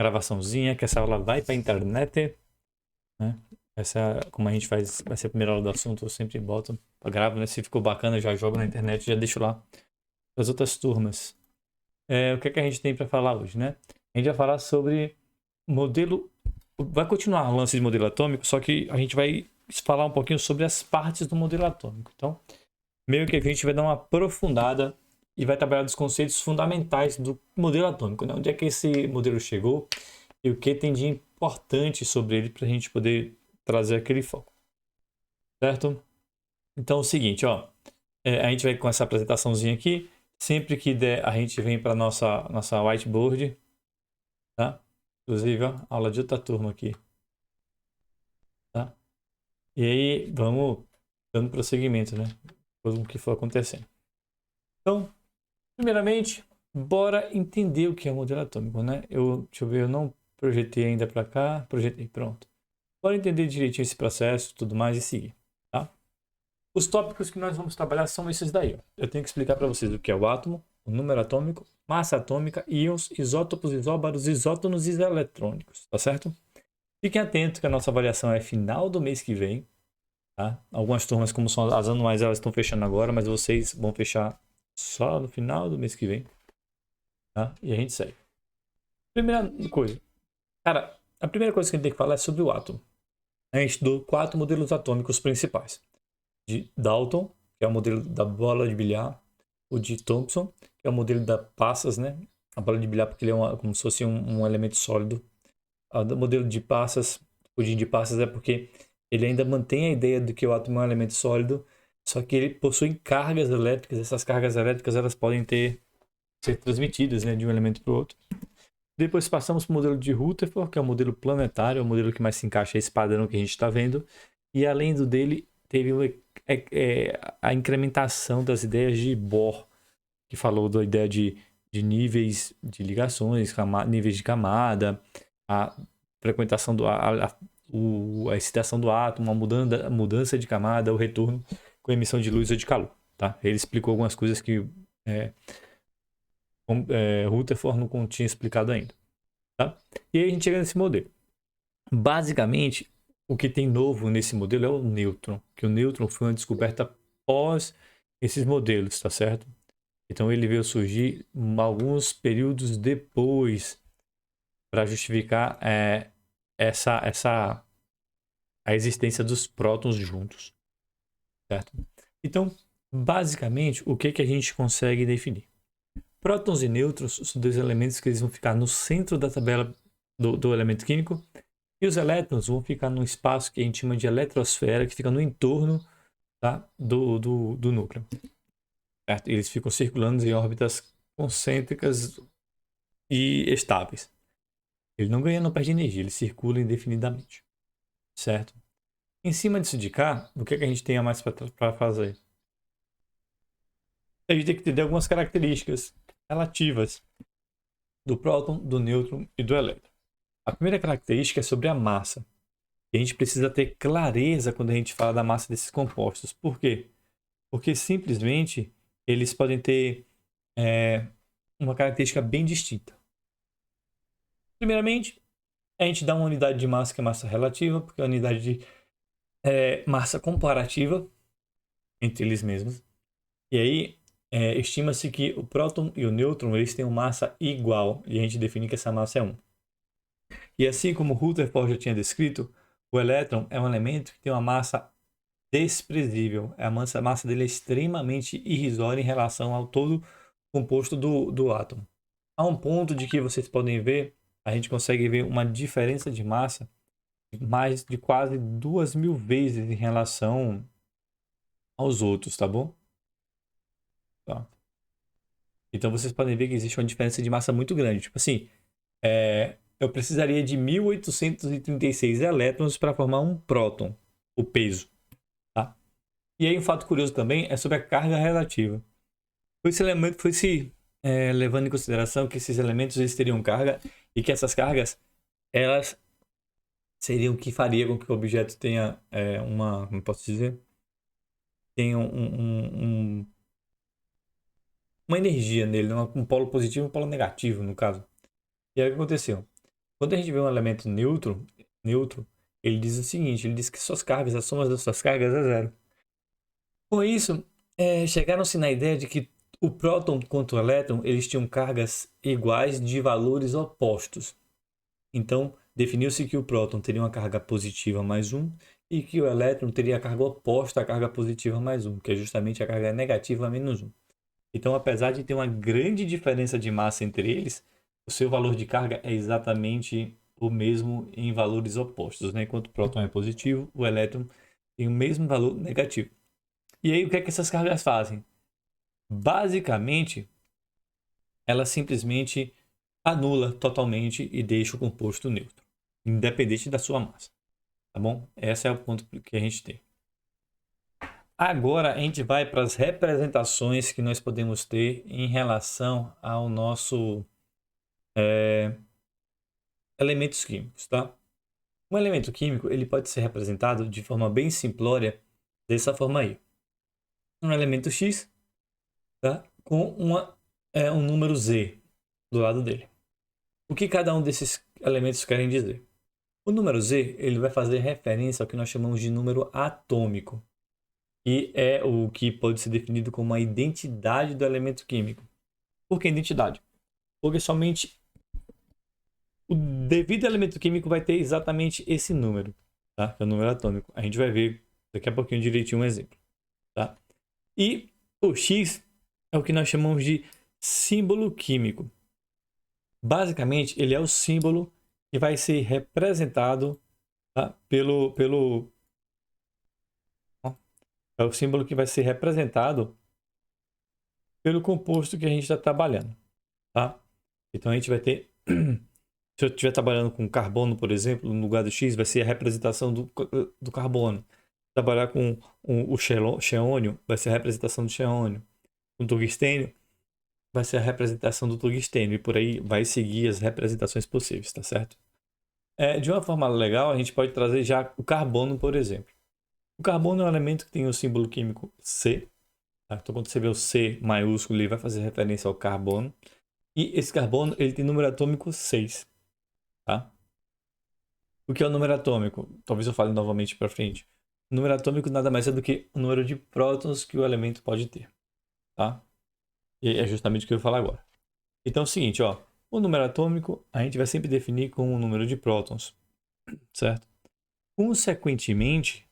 gravaçãozinha, que essa aula vai para a internet, né? Essa, como a gente faz, vai ser a primeira aula do assunto, eu sempre boto, gravo, né? Se ficou bacana, eu já jogo na internet, já deixo lá para as outras turmas. O que é que a gente tem para falar hoje, né? A gente vai falar sobre modelo, vai continuar o lance de modelo atômico, só que a gente vai falar um pouquinho sobre as partes do modelo atômico. Então, meio que a gente vai dar uma aprofundada e vai trabalhar dos conceitos fundamentais do modelo atômico, né? Onde é que esse modelo chegou e o que tem de importante sobre ele para a gente poder trazer aquele foco, certo? Então é o seguinte, ó, a gente vai com essa apresentaçãozinha aqui, sempre que der a gente vem para nossa whiteboard, tá? Inclusive, ó, aula de outra turma aqui, tá? E aí vamos dando prosseguimento, né? Tudo o que for acontecendo. Então, primeiramente, bora entender o que é o modelo atômico, né? Deixa eu ver, eu não projetei ainda para cá, projetei, pronto. Bora entender direitinho esse processo, tudo mais e seguir, tá? Os tópicos que nós vamos trabalhar são esses daí, ó. Eu tenho que explicar para vocês o que é o átomo, o número atômico, massa atômica, íons, isótopos, isóbaros, isótonos e eletrônicos, tá certo? Fiquem atentos que a nossa avaliação é final do mês que vem, tá? Algumas turmas, como são as anuais, elas estão fechando agora, mas vocês vão fechar só no final do mês que vem, tá? E a gente segue. Primeira coisa, cara, a primeira coisa que a gente tem que falar é sobre o átomo. A gente estudou 4 modelos atômicos principais. De Dalton, que é o modelo da bola de bilhar, o de Thomson, que é o modelo da passas, né? A bola de bilhar porque ele é como se fosse um elemento sólido. O modelo de passas, o de passas é porque ele ainda mantém a ideia de que o átomo é um elemento sólido, só que ele possui cargas elétricas. Essas cargas elétricas elas podem ser transmitidas, né, de um elemento para o outro. Depois passamos para o modelo de Rutherford, que é o modelo planetário, é o modelo que mais se encaixa a esse padrão que a gente está vendo. E além do dele, teve a incrementação das ideias de Bohr, que falou da ideia de níveis de ligações, níveis de camada, a frequentação a excitação do átomo, a mudança de camada, o retorno com emissão de luz ou de calor. Tá? Ele explicou algumas coisas que Rutherford não tinha explicado ainda. Tá? E aí a gente chega nesse modelo. Basicamente, o que tem novo nesse modelo é o nêutron, que o nêutron foi uma descoberta após esses modelos, tá certo? Então ele veio surgir alguns períodos depois para justificar a existência dos prótons juntos, certo? Então, basicamente, o que a gente consegue definir? Prótons e nêutrons são dois elementos que eles vão ficar no centro da tabela do elemento químico, e os elétrons vão ficar num espaço que a gente chama de eletrosfera, que fica no entorno, tá, do núcleo. Certo? Eles ficam circulando em órbitas concêntricas e estáveis. Ele não ganha, não perde energia, ele circula indefinidamente. Certo? Em cima disso de cá, o que a gente tem a mais para fazer? A gente tem que entender algumas características relativas do próton, do nêutron e do elétron. A primeira característica é sobre a massa. E a gente precisa ter clareza quando a gente fala da massa desses compostos. Por quê? Porque simplesmente eles podem ter uma característica bem distinta. Primeiramente, a gente dá uma unidade de massa que é massa relativa, porque é a unidade de massa comparativa entre eles mesmos. E aí, estima-se que o próton e o nêutron eles têm uma massa igual, e a gente define que essa massa é 1. E assim como Rutherford já tinha descrito, o elétron é um elemento que tem uma massa desprezível. A massa dele é extremamente irrisória em relação ao todo composto do átomo. A um ponto de que vocês podem ver, a gente consegue ver uma diferença de massa de mais de quase 2.000 vezes em relação aos outros, tá bom? Tá. Então vocês podem ver que existe uma diferença de massa muito grande. Tipo assim, eu precisaria de 1.836 elétrons para formar um próton, o peso. Tá? E aí um fato curioso também é sobre a carga relativa. Foi se levando em consideração que esses elementos eles teriam carga e que essas cargas elas seriam o que faria com que o objeto tenha como posso dizer, tenha uma energia nele, um polo positivo e um polo negativo, no caso. E aí o que aconteceu? Quando a gente vê um elemento neutro, ele diz o seguinte, ele diz que suas cargas, a soma das suas cargas é zero. Com isso, chegaram-se na ideia de que o próton quanto o elétron, eles tinham cargas iguais de valores opostos. Então, definiu-se que o próton teria uma carga positiva mais 1 e que o elétron teria a carga oposta à carga positiva mais 1, que é justamente a carga negativa menos 1. Então, apesar de ter uma grande diferença de massa entre eles, o seu valor de carga é exatamente o mesmo em valores opostos, né? Enquanto o próton é positivo, o elétron tem o mesmo valor negativo. E aí, o que é que essas cargas fazem? Basicamente, ela simplesmente anula totalmente e deixa o composto neutro, independente da sua massa. Tá bom? Esse é o ponto que a gente tem. Agora a gente vai para as representações que nós podemos ter em relação ao nosso elementos químicos, tá? Um elemento químico ele pode ser representado de forma bem simplória dessa forma aí. Um elemento X, tá? Com um número Z do lado dele. O que cada um desses elementos querem dizer? O número Z ele vai fazer referência ao que nós chamamos de número atômico, que é o que pode ser definido como a identidade do elemento químico. Por que identidade? Porque somente o devido elemento químico vai ter exatamente esse número, tá? Que é o número atômico. A gente vai ver daqui a pouquinho direitinho um exemplo, tá? E o X é o que nós chamamos de símbolo químico. Basicamente, ele é o símbolo que vai ser representado, tá? É o símbolo que vai ser representado pelo composto que a gente está trabalhando, tá? Então a gente vai ter, se eu estiver trabalhando com carbono, por exemplo, no lugar do X, vai ser a representação do carbono. Trabalhar com o xeônio, vai ser a representação do xeônio. Com o tungstênio, vai ser a representação do tungstênio. E por aí vai seguir as representações possíveis, tá certo? De uma forma legal, a gente pode trazer já o carbono, por exemplo. O carbono é um elemento que tem o símbolo químico C. Tá? Então, quando você vê o C maiúsculo, ele vai fazer referência ao carbono. E esse carbono ele tem número atômico 6. Tá? O que é o número atômico? Talvez eu fale novamente para frente. O número atômico nada mais é do que o número de prótons que o elemento pode ter. Tá? E é justamente o que eu vou falar agora. Então é o seguinte, ó. O número atômico a gente vai sempre definir como o número de prótons. Certo? Consequentemente,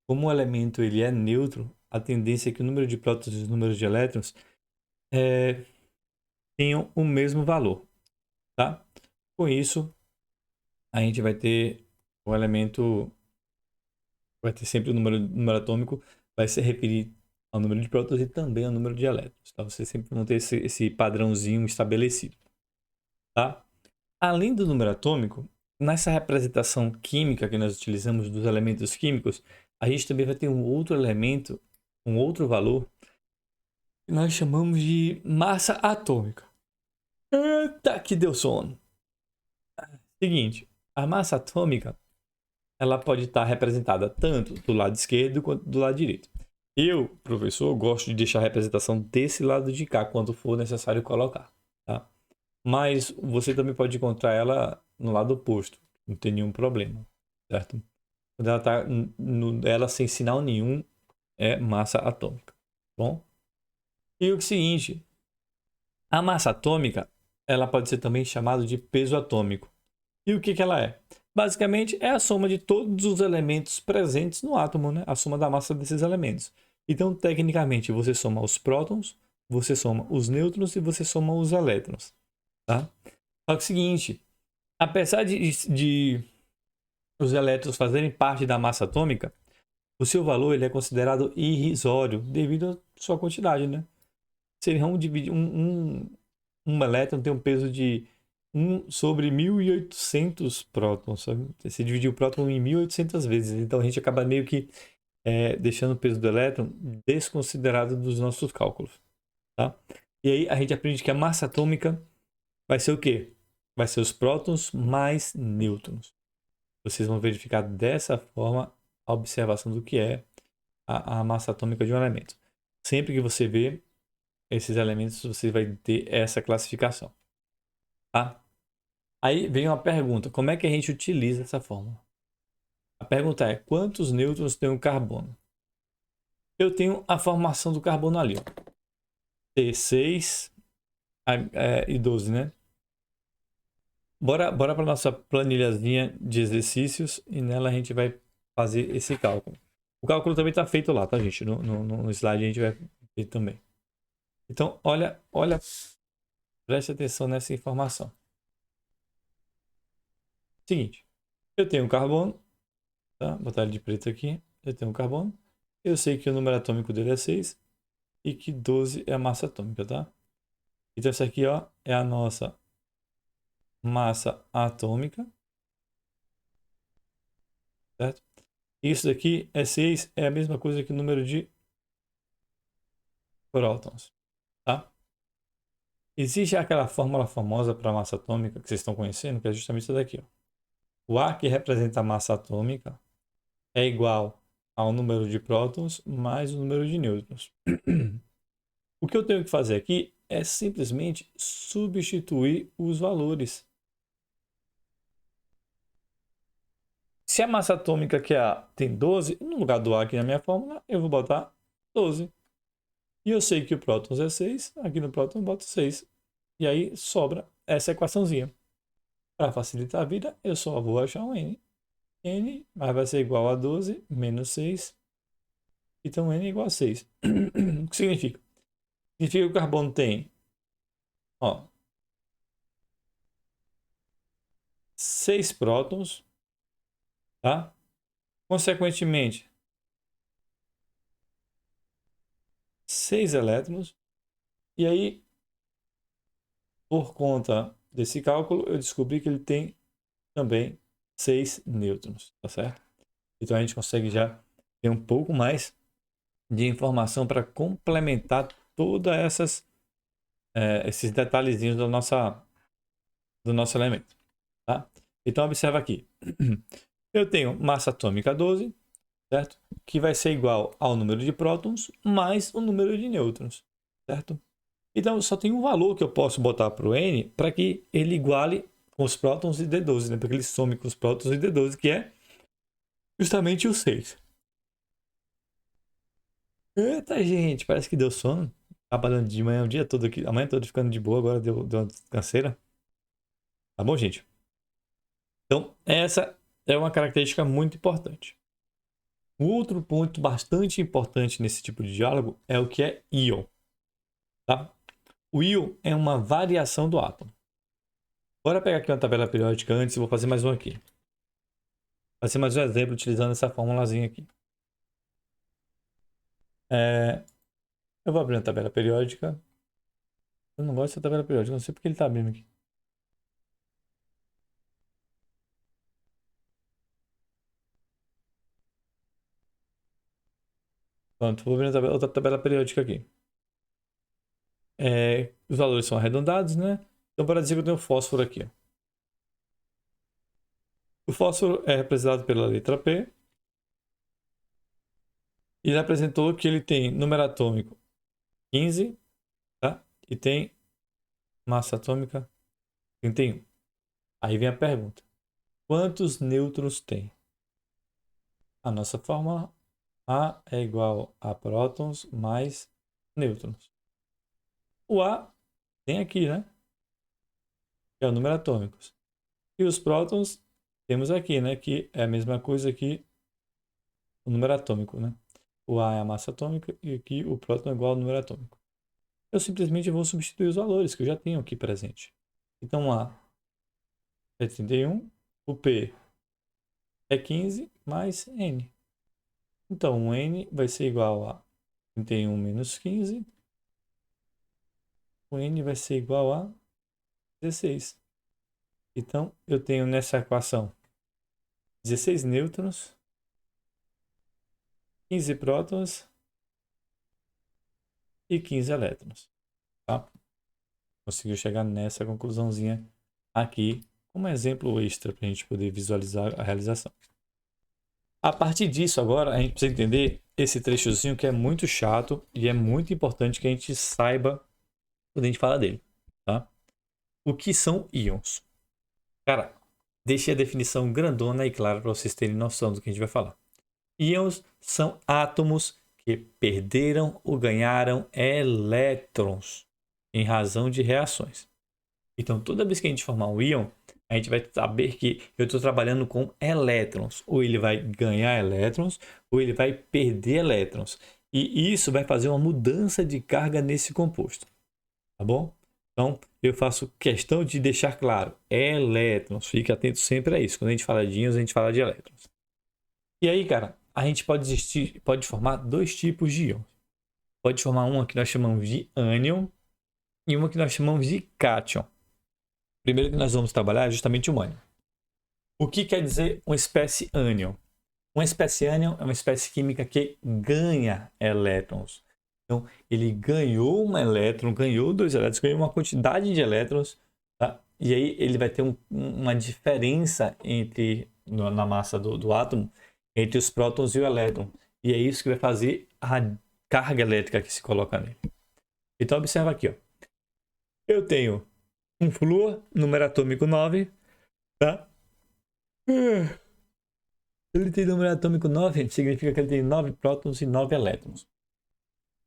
como o elemento ele é neutro, a tendência é que o número de prótons e o número de elétrons tenham o mesmo valor. Tá? Com isso, a gente vai ter o elemento, vai ter sempre o número atômico, vai se referir ao número de prótons e também ao número de elétrons. Tá? Vocês sempre vão ter esse padrãozinho estabelecido. Tá? Além do número atômico, nessa representação química que nós utilizamos dos elementos químicos, a gente também vai ter um outro elemento, um outro valor, que nós chamamos de massa atômica. Eita, que deu sono! Seguinte, a massa atômica ela pode estar representada tanto do lado esquerdo quanto do lado direito. Eu, professor, gosto de deixar a representação desse lado de cá quando for necessário colocar, tá? Mas você também pode encontrar ela no lado oposto, não tem nenhum problema, certo? Quando ela está ela sem sinal nenhum, é massa atômica, bom? E o seguinte, a massa atômica, ela pode ser também chamada de peso atômico. E o que ela é? Basicamente, é a soma de todos os elementos presentes no átomo, né? A soma da massa desses elementos. Então, tecnicamente, você soma os prótons, você soma os nêutrons e você soma os elétrons, tá? Só que é o seguinte, apesar de os elétrons fazerem parte da massa atômica, o seu valor ele é considerado irrisório devido à sua quantidade, né? Seria um elétron tem um peso de 1 sobre 1.800 prótons, sabe? Você dividir o próton em 1.800 vezes, então a gente acaba meio que deixando o peso do elétron desconsiderado dos nossos cálculos, tá? E aí a gente aprende que a massa atômica vai ser o quê? Vai ser os prótons mais nêutrons. Vocês vão verificar dessa forma a observação do que é a massa atômica de um elemento. Sempre que você vê esses elementos, você vai ter essa classificação, tá? Aí vem uma pergunta, como é que a gente utiliza essa fórmula? A pergunta é, quantos nêutrons tem o carbono? Eu tenho a formação do carbono ali, ó. T6 e 12, né? Bora para nossa planilhazinha de exercícios e nela a gente vai fazer esse cálculo. O cálculo também está feito lá, tá, gente? No slide a gente vai ver também. Então, olha, preste atenção nessa informação. Seguinte, eu tenho um carbono, tá? Vou botar ele de preto aqui. Eu tenho um carbono. Eu sei que o número atômico dele é 6 e que 12 é a massa atômica, tá? Então, essa aqui, ó, é a nossa massa atômica, certo? Isso daqui é 6, é a mesma coisa que o número de prótons, tá? Existe aquela fórmula famosa para a massa atômica que vocês estão conhecendo, que é justamente isso daqui, ó. O A, que representa a massa atômica, é igual ao número de prótons mais o número de nêutrons. O que eu tenho que fazer aqui é simplesmente substituir os valores. Se a massa atômica que é A tem 12, no lugar do A aqui na minha fórmula, eu vou botar 12. E eu sei que o prótons é 6, aqui no próton eu boto 6. E aí sobra essa equaçãozinha. Para facilitar a vida, eu só vou achar um N. N vai ser igual a 12 menos 6. Então N é igual a 6. O que significa? Significa que o carbono tem, ó, 6 prótons, tá? Consequentemente, 6 elétrons. E aí, por conta desse cálculo, eu descobri que ele tem também 6 nêutrons, tá certo? Então a gente consegue já ter um pouco mais de informação para complementar todas esses detalhezinhos do nosso elemento, tá? Então observa aqui. Eu tenho massa atômica 12, certo? Que vai ser igual ao número de prótons mais o número de nêutrons, certo? Então só tem um valor que eu posso botar para o N para que ele iguale com os prótons e D12, né? Para que ele some com os prótons e D12, que é justamente o 6. Eita, gente, parece que deu sono. Trabalhando de manhã o dia todo aqui, amanhã todo ficando de boa, agora deu uma canseira. Tá bom, gente? Então, essa é uma característica muito importante. Um outro ponto bastante importante nesse tipo de diálogo é o que é íon. Tá? O íon é uma variação do átomo. Bora pegar aqui uma tabela periódica antes e vou fazer mais um aqui. Vai ser mais um exemplo utilizando essa formulazinha aqui. Eu vou abrir uma tabela periódica. Eu não gosto dessa tabela periódica, não sei porque ele está abrindo aqui. Pronto, vou abrir outra tabela periódica aqui. Os valores são arredondados, né? Então, para dizer que eu tenho fósforo aqui. Ó. O fósforo é representado pela letra P. E ele apresentou que ele tem número atômico 15, tá? E tem massa atômica 31. Aí vem a pergunta. Quantos nêutrons tem? A nossa fórmula A é igual a prótons mais nêutrons. O A tem aqui, né? Que é o número atômico. E os prótons temos aqui, né? Que é a mesma coisa que o número atômico, né? O A é a massa atômica e aqui o próton é igual ao número atômico. Eu simplesmente vou substituir os valores que eu já tenho aqui presente. Então, A é 31, o P é 15 mais N. Então, o N vai ser igual a 31 menos 15. O N vai ser igual a 16. Então, eu tenho nessa equação 16 nêutrons, 15 prótons e 15 elétrons. Tá? Conseguiu chegar nessa conclusãozinha aqui como exemplo extra para a gente poder visualizar a realização. A partir disso, agora, a gente precisa entender esse trechozinho que é muito chato e é muito importante que a gente saiba quando a gente fala dele. Tá? O que são íons? Cara, deixei a definição grandona e clara para vocês terem noção do que a gente vai falar. Íons são átomos que perderam ou ganharam elétrons em razão de reações. Então, toda vez que a gente formar um íon, a gente vai saber que eu estou trabalhando com elétrons. Ou ele vai ganhar elétrons, ou ele vai perder elétrons. E isso vai fazer uma mudança de carga nesse composto. Tá bom? Então, eu faço questão de deixar claro. Elétrons. Fique atento sempre a isso. Quando a gente fala de íons, a gente fala de elétrons. E aí, cara, a gente pode formar dois tipos de íons. Pode formar uma que nós chamamos de ânion e uma que nós chamamos de cátion. Primeiro que nós vamos trabalhar é justamente o ânion. O que quer dizer uma espécie ânion? Uma espécie ânion é uma espécie química que ganha elétrons. Então, ele ganhou um elétron, ganhou dois elétrons, ganhou uma quantidade de elétrons, tá? E aí ele vai ter uma diferença na massa do átomo entre os prótons e o elétron. E é isso que vai fazer a carga elétrica que se coloca nele. Então, observa aqui, ó. Eu tenho um flúor, número atômico 9, tá? Ele tem número atômico 9, significa que ele tem 9 prótons e 9 elétrons.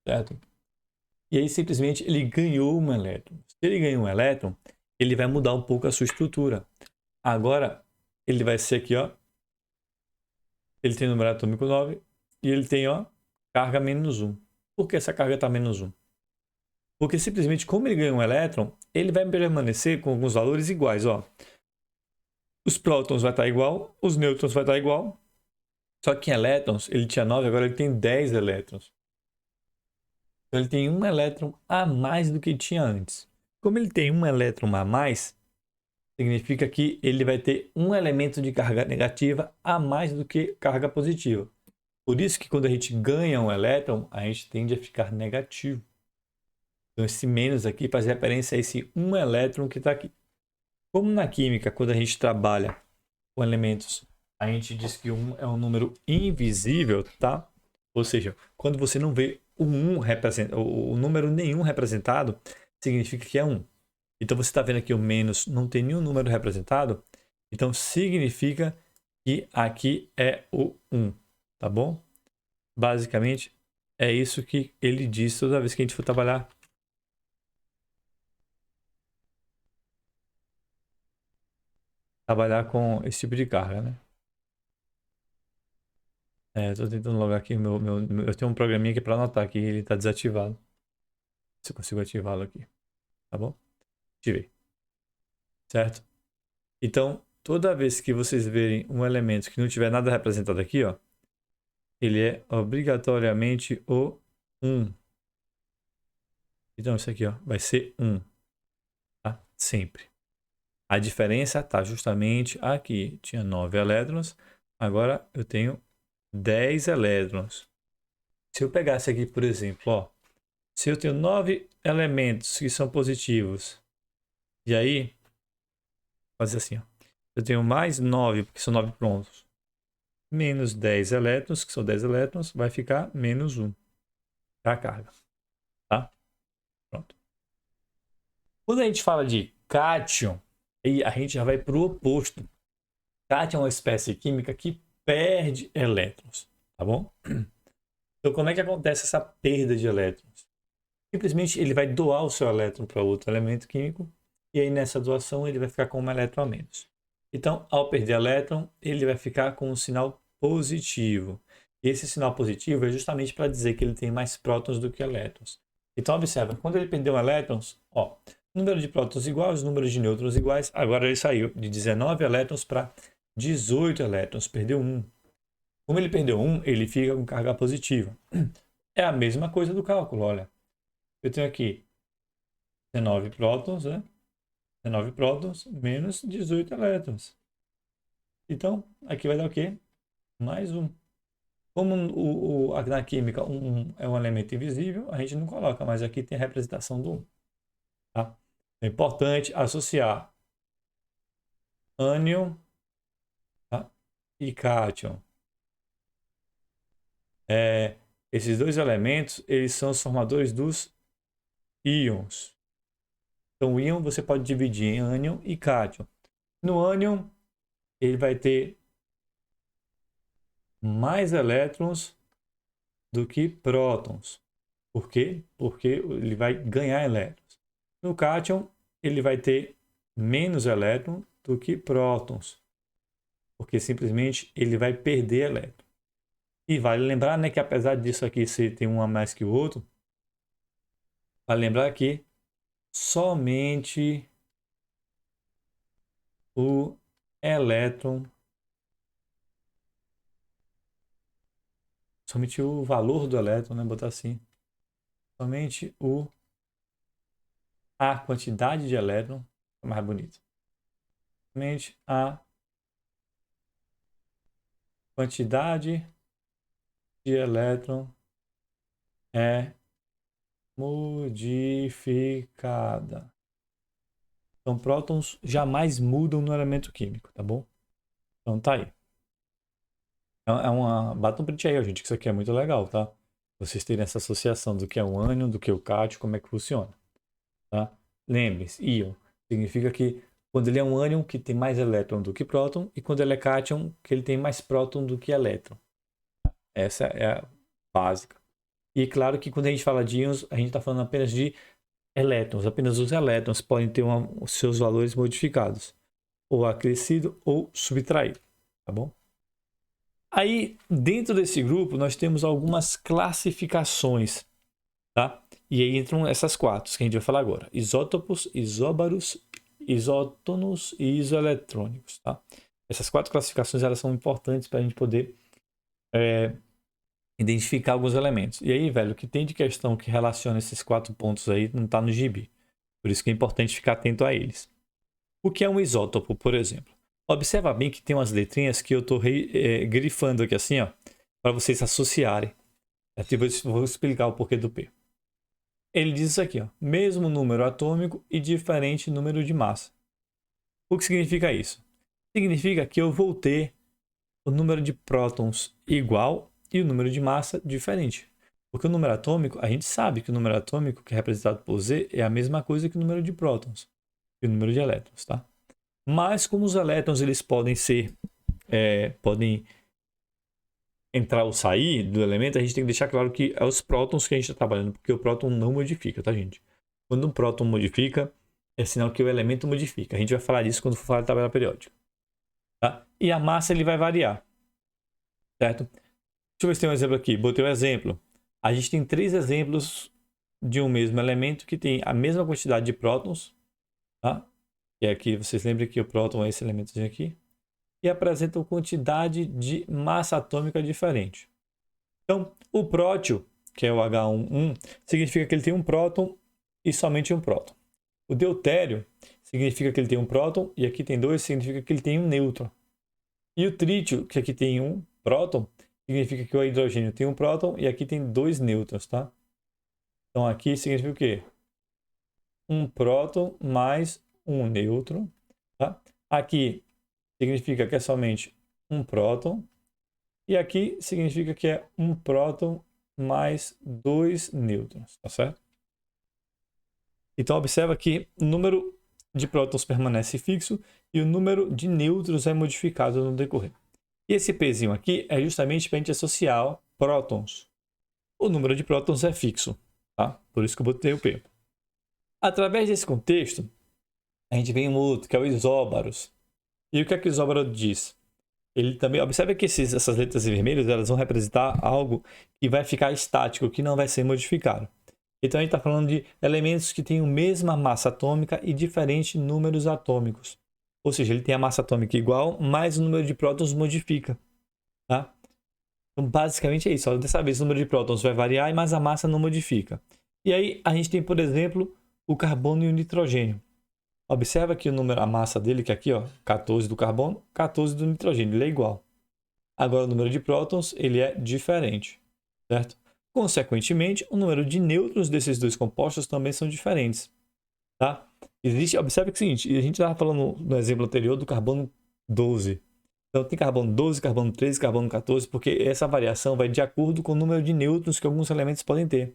Certo? E aí, simplesmente, ele ganhou um elétron. Se ele ganhou um elétron, ele vai mudar um pouco a sua estrutura. Agora, ele vai ser aqui, ó. Ele tem número atômico 9 e ele tem, ó, carga menos 1. Por que essa carga está menos 1? Porque simplesmente, como ele ganhou um elétron, ele vai permanecer com alguns valores iguais, ó. Os prótons vai estar igual, os nêutrons vai estar igual. Só que em elétrons, ele tinha 9, agora ele tem 10 elétrons. Então ele tem um elétron a mais do que tinha antes. Como ele tem um elétron a mais, significa que ele vai ter um elemento de carga negativa a mais do que carga positiva. Por isso que quando a gente ganha um elétron, a gente tende a ficar negativo. Então esse menos aqui faz referência a esse um elétron que está aqui. Como na química, quando a gente trabalha com elementos, a gente diz que 1 é um número invisível, tá? Ou seja, quando você não vê o número nenhum representado, significa que é 1. Então você está vendo aqui o menos, não tem nenhum número representado, então significa que aqui é o 1, tá bom? Basicamente, é isso que ele diz toda vez que a gente for trabalhar. Trabalhar com esse tipo de carga, né? Estou tentando logar aqui eu tenho um programinha aqui para anotar que ele está desativado. Se eu consigo ativá-lo aqui, tá bom? Ativei. Certo? Então, toda vez que vocês verem um elemento que não tiver nada representado aqui, ó, ele é obrigatoriamente o 1. Então, isso aqui, ó, vai ser 1, tá? Sempre. A diferença está justamente aqui. Tinha 9 elétrons, agora eu tenho 10 elétrons. Se eu pegasse aqui, por exemplo, ó, se eu tenho 9 elementos que são positivos, e aí, fazer assim, ó, eu tenho mais 9, porque são 9 prontos, menos 10 elétrons, que são 10 elétrons, vai ficar menos 1 para a carga, tá? Pronto. Quando a gente fala de cátion, aí a gente já vai para o oposto. Cátion é uma espécie química que perde elétrons, tá bom? Então, como é que acontece essa perda de elétrons? Simplesmente ele vai doar o seu elétron para outro elemento químico e aí nessa doação ele vai ficar com um elétron a menos. Então, ao perder elétron, ele vai ficar com um sinal positivo. E esse sinal positivo é justamente para dizer que ele tem mais prótons do que elétrons. Então, observa, quando ele perdeu elétrons, ó, número de prótons iguais, número de nêutrons iguais, agora ele saiu de 19 elétrons para 18 elétrons, perdeu 1. Como ele perdeu 1, ele fica com carga positiva. É a mesma coisa do cálculo, olha. Eu tenho aqui 19 prótons, né? 19 prótons menos 18 elétrons. Então, aqui vai dar o quê? Mais 1. Como na química 1 é um elemento invisível, a gente não coloca, mas aqui tem a representação do 1. Tá? É importante associar ânion, tá? E cátion. Esses dois elementos, eles são os formadores dos íons. Então, o íon você pode dividir em ânion e cátion. No ânion, ele vai ter mais elétrons do que prótons. Por quê? Porque ele vai ganhar elétrons. No cátion, ele vai ter menos elétrons do que prótons, porque simplesmente ele vai perder elétron. E vale lembrar, né, que apesar disso aqui ser tem um a mais que o outro, vale lembrar que somente o elétron, somente o valor do elétron, né, botar assim, somente a quantidade de elétron, é mais bonito. Somente a quantidade de elétron é modificada. Então, prótons jamais mudam no elemento químico, tá bom? Então, tá aí. Bata um print aí, gente, que isso aqui é muito legal, tá? Vocês terem essa associação do que é o ânion, do que é o cátion, como é que funciona, tá? Lembre-se, íon significa que quando ele é um ânion, que tem mais elétron do que próton, e quando ele é cátion, que ele tem mais próton do que elétron. Essa é a básica. E claro que quando a gente fala de íons, a gente está falando apenas de elétrons. Apenas os elétrons podem ter os seus valores modificados, ou acrescido ou subtraído, tá bom? Aí, dentro desse grupo, nós temos algumas classificações, tá? E aí entram essas quatro que a gente vai falar agora: isótopos, isóbaros, isótonos e isoeletrônicos, tá? Essas quatro classificações, elas são importantes para a gente poder identificar alguns elementos. E aí, velho, o que tem de questão que relaciona esses 4 pontos aí não está no gibi. Por isso que é importante ficar atento a eles. O que é um isótopo, por exemplo? Observa bem que tem umas letrinhas que eu estou grifando aqui assim, ó, para vocês associarem. Eu vou explicar o porquê do P. Ele diz isso aqui, ó, mesmo número atômico e diferente número de massa. O que significa isso? Significa que eu vou ter o número de prótons igual e o número de massa diferente. Porque o número atômico, a gente sabe que o número atômico, que é representado por Z, é a mesma coisa que o número de prótons e o número de elétrons, tá? Mas como os elétrons eles podem podem entrar ou sair do elemento, a gente tem que deixar claro que é os prótons que a gente está trabalhando, porque o próton não modifica, tá, gente? Quando um próton modifica, é sinal que o elemento modifica. A gente vai falar disso quando for falar de tabela periódica. Tá? E a massa ele vai variar, certo? Deixa eu ver se tem um exemplo aqui. Botei um exemplo. A gente tem 3 exemplos de um mesmo elemento que tem a mesma quantidade de prótons, tá? E aqui vocês lembram que o próton é esse elementozinho aqui, e apresentam quantidade de massa atômica diferente. Então, o prótio, que é o H11, significa que ele tem um próton e somente um próton. O deutério significa que ele tem um próton e aqui tem 2, significa que ele tem um nêutron. E o trítio, que aqui tem um próton, significa que o hidrogênio tem um próton e aqui tem 2 nêutrons, tá? Então aqui significa o quê? Um próton mais um nêutron, tá? Aqui significa que é somente um próton e aqui significa que é um próton mais 2 nêutrons, tá certo? Então observa que o número de prótons permanece fixo e o número de nêutrons é modificado no decorrer. E esse Pzinho aqui é justamente para a gente associar prótons. O número de prótons é fixo, tá? Por isso que eu botei o P. Através desse contexto, a gente vem um outro, que é o isóbaros. E o que é que o isóbaro diz? Ele também, observa que essas letras vermelhas, elas vão representar algo que vai ficar estático, que não vai ser modificado. Então a gente está falando de elementos que têm a mesma massa atômica e diferentes números atômicos. Ou seja, ele tem a massa atômica igual, mas o número de prótons modifica. Tá? Então basicamente é isso. Dessa vez o número de prótons vai variar, mas a massa não modifica. E aí a gente tem, por exemplo, o carbono e o nitrogênio. Observa que a massa dele, que é aqui, ó, 14 do carbono, 14 do nitrogênio, ele é igual. Agora o número de prótons, ele é diferente, certo? Consequentemente, o número de nêutrons desses dois compostos também são diferentes, tá? Observe que é o seguinte, a gente estava falando no exemplo anterior do carbono 12. Então tem carbono 12, carbono 13, carbono 14, porque essa variação vai de acordo com o número de nêutrons que alguns elementos podem ter.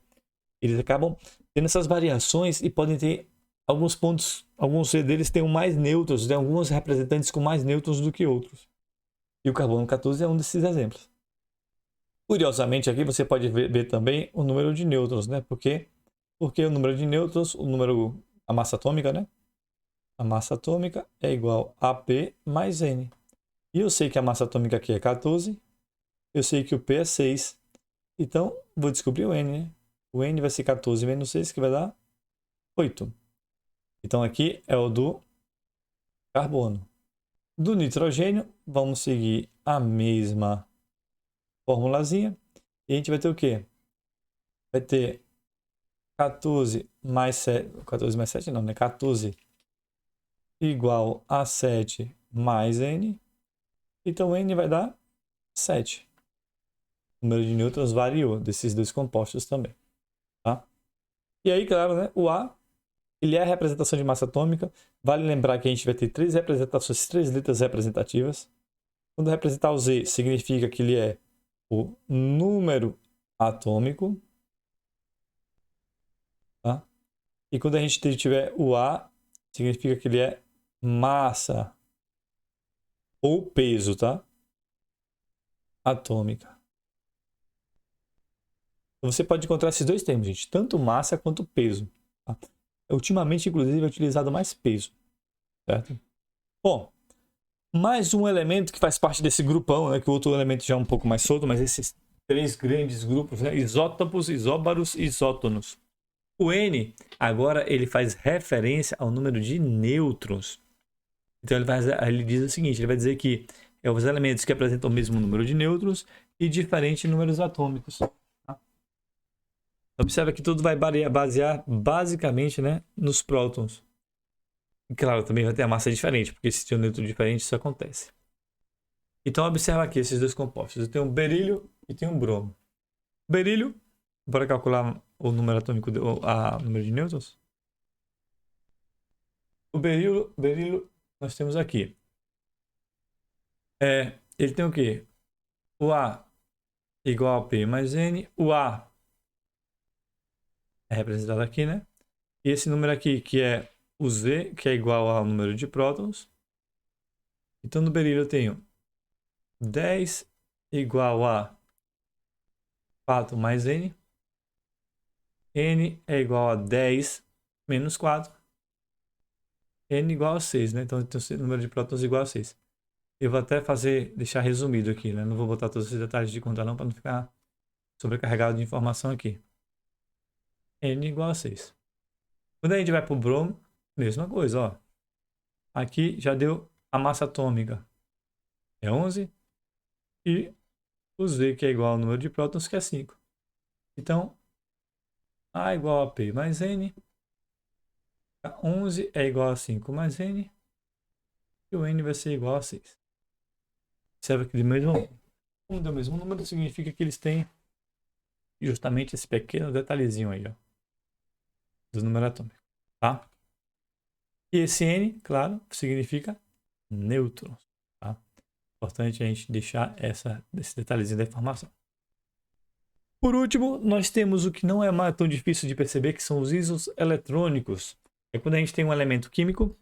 Eles acabam tendo essas variações e podem ter alguns pontos, alguns deles têm mais nêutrons, tem alguns representantes com mais nêutrons do que outros. E o carbono 14 é um desses exemplos. Curiosamente, aqui você pode ver também o número de nêutrons, né? Porque o número de nêutrons, a massa atômica, né? A massa atômica é igual a P mais N. E eu sei que a massa atômica aqui é 14, eu sei que o P é 6. Então, vou descobrir o N, né? O N vai ser 14 menos 6, que vai dar 8. Então, aqui é o do carbono. Do nitrogênio, vamos seguir a mesma formulazinha. E a gente vai ter o quê? Vai ter 14 mais 7. 14 mais 7 não, né? 14 igual a 7 mais N. Então, N vai dar 7. O número de nêutrons variou desses dois compostos também. Tá? E aí, claro, né? O A, ele é a representação de massa atômica. Vale lembrar que a gente vai ter 3 representações, 3 letras representativas. Quando representar o Z, significa que ele é o número atômico. Tá? E quando a gente tiver o A, significa que ele é massa ou peso, tá? Atômica. Você pode encontrar esses dois termos, gente. Tanto massa quanto peso. Tá? Ultimamente, inclusive, é utilizado mais peso. Certo? Bom, mais um elemento que faz parte desse grupão, né? Que o outro elemento já é um pouco mais solto, mas esses 3 grandes grupos, né? Isótopos, isóbaros e isótonos. O N, agora, ele faz referência ao número de nêutrons. Então, ele diz o seguinte, ele vai dizer que é os elementos que apresentam o mesmo número de nêutrons e diferentes números atômicos. Tá? Observa que tudo vai basear basicamente, né, nos prótons. E, claro, também vai ter a massa diferente, porque se tem um nêutron diferente, isso acontece. Então, observa aqui esses dois compostos. Eu tenho um berílio e tenho um bromo. Berílio, bora calcular o número atômico, o número de nêutrons. O berílio nós temos aqui. Ele tem o quê? O A igual a P mais N. O A é representado aqui, né? E esse número aqui, que é o Z, que é igual ao número de prótons. Então, no berílio eu tenho 10 igual a 4 mais N. N é igual a 10 menos 4. N igual a 6, né? Então, eu tenho o número de prótons igual a 6. Eu vou até deixar resumido aqui, né? Não vou botar todos esses detalhes de conta não, para não ficar sobrecarregado de informação aqui. N igual a 6. Quando a gente vai para o bromo, mesma coisa, ó. Aqui já deu a massa atômica. É 11. E o Z, que é igual ao número de prótons, que é 5. Então, A igual a P mais N. 11 é igual a 5 mais N. E o N vai ser igual a 6. Observa que como deu o mesmo número, significa que eles têm justamente esse pequeno detalhezinho aí, ó, do número atômico, tá? E esse N, claro, significa nêutrons, tá? Importante a gente deixar esse detalhezinho da informação. Por último, nós temos o que não é tão difícil de perceber, que são os íons eletrônicos. É quando a gente tem um elemento químico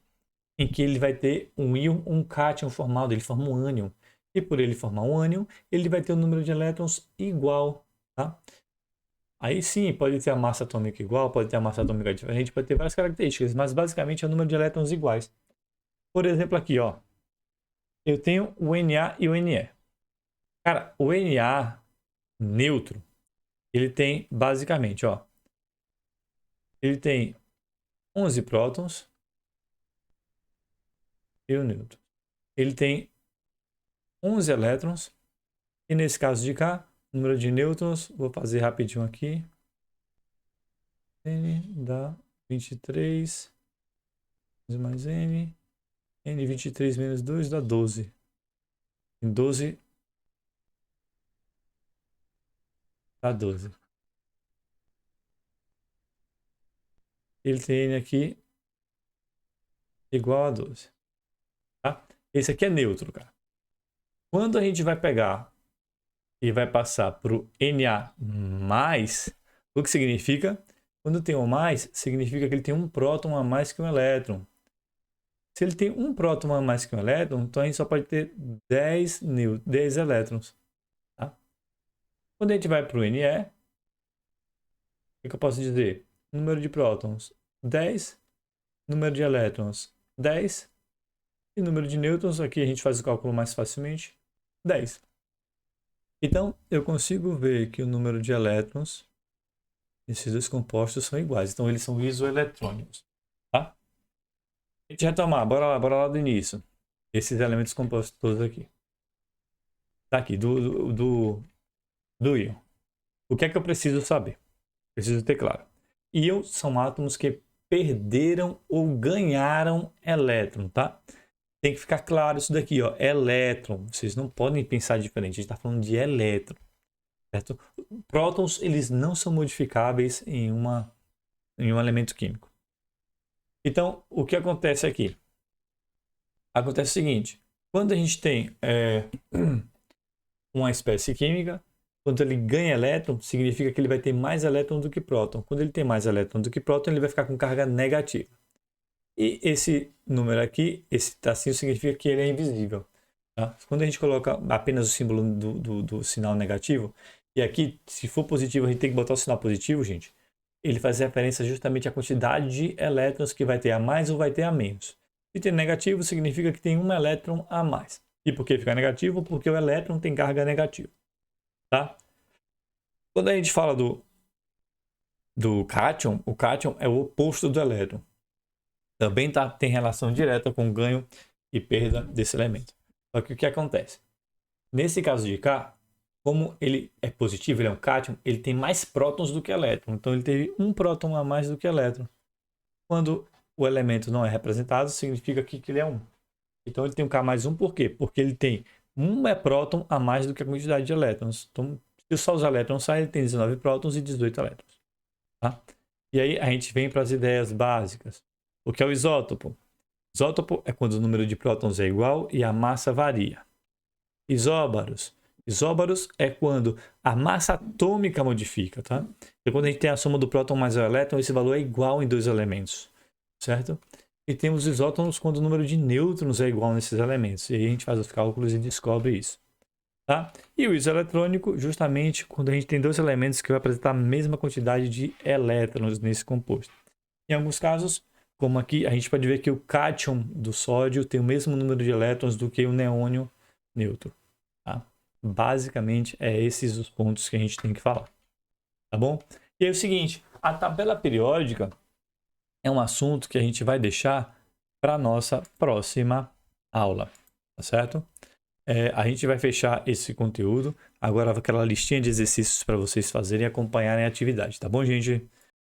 em que ele vai ter um íon, um cátion formado, ele forma um ânion. E por ele formar um ânion, ele vai ter um número de elétrons igual, tá? Aí sim, pode ter a massa atômica igual, pode ter a massa atômica diferente, pode ter várias características, mas basicamente é o número de elétrons iguais. Por exemplo aqui, ó, eu tenho o Na e o Ne. Cara, o Na neutro, ele tem basicamente, ó, ele tem 11 prótons e o neutro. Ele tem 11 elétrons e nesse caso de cá, número de nêutrons, vou fazer rapidinho aqui. N dá 23 mais N. N 23 menos 2 dá 12. Em 12 dá 12. Ele tem N aqui igual a 12. Tá? Esse aqui é neutro, cara. Quando a gente vai pegar e vai passar para o Na+, o que significa Quando tem um mais, significa que ele tem um próton a mais que um elétron. Se ele tem um próton a mais que um elétron, então a gente só pode ter 10 elétrons. Tá? Quando a gente vai para o Ne, o que eu posso dizer? Número de prótons, 10. Número de elétrons, 10. E número de nêutrons, aqui a gente faz o cálculo mais facilmente, 10. Então, eu consigo ver que o número de elétrons desses dois compostos são iguais. Então, eles são isoeletrônicos. Tá? A gente retomar, bora lá do início. Esses elementos compostos todos aqui. Tá aqui, do íon. O que é que eu preciso saber? Preciso ter claro. Íons são átomos que perderam ou ganharam elétron, tá? Tem que ficar claro isso daqui, ó. Elétron. Vocês não podem pensar diferente. A gente está falando de elétron. Certo? Prótons, eles não são modificáveis em um elemento químico. Então, o que acontece aqui? Acontece o seguinte. Quando a gente tem uma espécie química, quando ele ganha elétron, significa que ele vai ter mais elétron do que próton. Quando ele tem mais elétron do que próton, ele vai ficar com carga negativa. E esse número aqui, esse tracinho, significa que ele é invisível. Tá? Quando a gente coloca apenas o símbolo do sinal negativo, e aqui, se for positivo, a gente tem que botar o sinal positivo, gente, ele faz referência justamente à quantidade de elétrons que vai ter a mais ou vai ter a menos. Se tem negativo, significa que tem um elétron a mais. E por que fica negativo? Porque o elétron tem carga negativa. Tá? Quando a gente fala do cátion, o cátion é o oposto do elétron. Também tem relação direta com ganho e perda desse elemento. Só que o que acontece? Nesse caso de K, como ele é positivo, ele é um cátion, ele tem mais prótons do que elétron. Então ele teve um próton a mais do que elétron. Quando o elemento não é representado, significa que ele é 1. Então ele tem um K mais 1 por quê? Porque ele tem um próton a mais do que a quantidade de elétrons. Então, se só os elétrons saem, ele tem 19 prótons e 18 elétrons. Tá? E aí a gente vem para as ideias básicas. O que é o isótopo? Isótopo é quando o número de prótons é igual e a massa varia. Isóbaros. Isóbaros é quando a massa atômica modifica, tá? Então, quando a gente tem a soma do próton mais o elétron, esse valor é igual em dois elementos, certo? E temos isótonos quando o número de nêutrons é igual nesses elementos. E aí a gente faz os cálculos e descobre isso. Tá? E o isoeletrônico, justamente quando a gente tem dois elementos que vão apresentar a mesma quantidade de elétrons nesse composto. Em alguns casos, como aqui, a gente pode ver que o cátion do sódio tem o mesmo número de elétrons do que o neônio neutro. Tá? Basicamente, é esses os pontos que a gente tem que falar. Tá bom? E aí é o seguinte, a tabela periódica é um assunto que a gente vai deixar para a nossa próxima aula. Tá certo? A gente vai fechar esse conteúdo. Agora, aquela listinha de exercícios para vocês fazerem e acompanharem a atividade. Tá bom, gente?